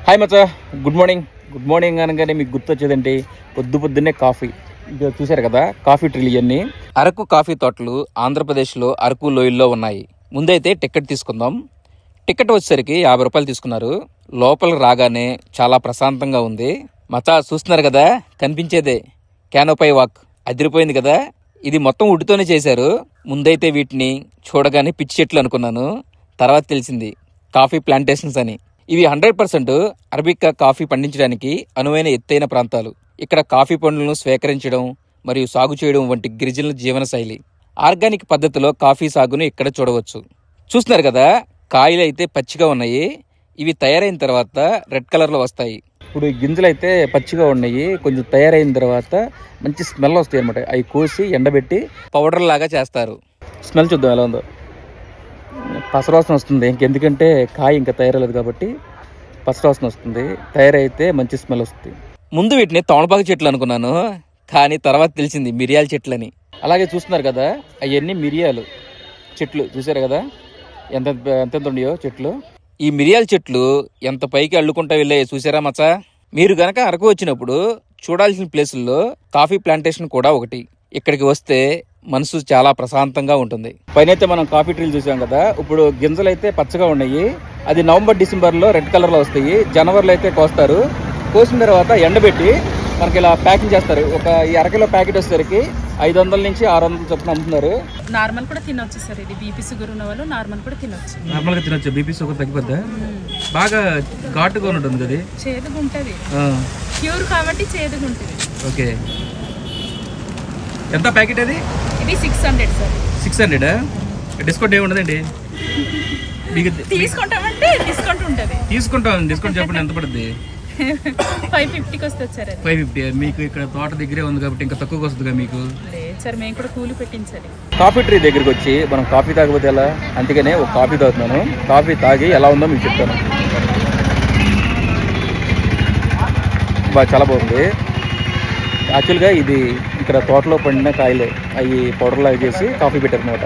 Hi మచ్చా, good morning. Good morning అనగానే మీకు గుర్తొచ్చేదండి పొద్దున్నే కాఫీ. ఇది చూశారు కదా, కాఫీ ట్రీలు ఇవన్నీ. అరకు కాఫీ తోటలు ఆంధ్రప్రదేశ్లో అరకు లోయల్లో ఉన్నాయి. ముందైతే టికెట్ తీసుకుందాం. టికెట్ వచ్చేసరికి 50 రూపాయలు తీసుకున్నారు. లోపలికి రాగానే చాలా ప్రశాంతంగా ఉంది. మచ్చా చూస్తున్నారు కదా, కనిపించేదే క్యానోపై వాక్. అదిరిపోయింది కదా. ఇది మొత్తం వుడ్తోనే చేశారు. ముందైతే వీటిని చూడగానే పిచ్చి చెట్లు అనుకున్నాను. తర్వాత తెలిసింది కాఫీ ప్లాంటేషన్స్ అని. ఇవి 100% అరబికా కాఫీ పండించడానికి అనువైన ఎత్తైన ప్రాంతాలు. ఇక్కడ కాఫీ పండ్లను స్వీకరించడం మరియు సాగు చేయడం వంటి గిరిజనుల జీవన శైలి. ఆర్గానిక్ పద్ధతిలో కాఫీ సాగును ఇక్కడ చూడవచ్చు. చూస్తున్నారు కదా, కాయలు అయితే పచ్చిగా ఉన్నాయి. ఇవి తయారైన తర్వాత రెడ్ కలర్లో వస్తాయి. ఇప్పుడు గింజలు అయితే పచ్చిగా ఉన్నాయి. కొంచెం తయారైన తర్వాత మంచి స్మెల్ వస్తాయి అన్నమాట. అవి కోసి ఎండబెట్టి పౌడర్ లాగా చేస్తారు. స్మెల్ చూద్దాం ఎలా ఉందో. పసరవాసన వస్తుంది. ఇంకెందుకంటే కాయ ఇంకా తయారలేదు కాబట్టి పసరవాసన వస్తుంది. తయారైతే మంచి స్మెల్ వస్తుంది. ముందు వీటిని తమలపాకు చెట్లు అనుకున్నాను, కానీ తర్వాత తెలిసింది మిరియాల చెట్లని. అలాగే చూస్తున్నారు కదా, అవన్నీ మిరియాలు చెట్లు. చూసారు కదా ఎంత ఉన్నాయో చెట్లు. ఈ మిరియాల చెట్లు ఎంత పైకి అల్లుకుంటా వెళ్ళాయి చూసారా మచ్చా. మీరు గనక అరకు వచ్చినప్పుడు చూడాల్సిన ప్లేసుల్లో కాఫీ ప్లాంటేషన్ కూడా ఒకటి. ఇక్కడికి వస్తే మనసు చాలా ప్రశాంతంగా ఉంటుంది. పైన అయితే మనం కాఫీ ట్రీలు చూసాం కదా. ఇప్పుడు గింజలు అయితే పచ్చగా ఉన్నాయి. అది నవంబర్ డిసెంబర్లో రెడ్ కలర్లో వస్తాయి. జనవరిలో అయితే కోస్తారు. కోసిన తర్వాత ఎండబెట్టి మనకి ఇలా ప్యాకింగ్ చేస్తారు. ఈ అరకిలో ప్యాకెట్ వచ్చేసరికి 500 నుంచి 600 చొప్పున అమ్ముతున్నారు. నార్మల్ కూడా తినొచ్చు సార్. ఇది బీపీ షుగర్ ఉన్న వాళ్ళు నార్మల్ కూడా తినొచ్చు. నార్మల్గా తినొచ్చు. బీపీ షుగర్ తగ్గిపోద్దా? బాగా ఘాటుగా ఉంటుంది కదా. చేదుగా ఉంటుంది, ప్యూర్ కాబట్టి చేదుగా ఉంటుంది. ఓకే, ఎంత ప్యాకెట్ అది? ఇది 600 సార్. 600. డిస్కౌంట్ ఏముండదండి? మీకు తీసుకుంటామంటే డిస్కౌంట్ ఉంటుంది. తీసుకుంటాం. డిస్కౌంట్ చెప్పండి, ఎంత పడుతుంది? 550కి వస్తుంది సార్. అది 550. మీకు ఇక్కడ తోట దగ్గరే ఉంది కాబట్టి ఇంకా తక్కువకి వస్తుందిగా మీకు. లేదు సార్, మేము కూడా కూలి పెట్టించాలి. కాఫీ ట్రీ దగ్గరికి వచ్చి మనం కాఫీ తాగకపోతే ఎలా? అందుకనే ఒక కాఫీ తాగుతున్నాను. కాఫీ తాగి ఎలా ఉందో మీకు చెప్తాను. చాలా బాగుంది. యాక్చువల్గా ఇది ఇక్కడ తోటలో పండిన కాయలే, అవి పౌడర్లాగా చేసి కాఫీ పెట్టారు అనమాట.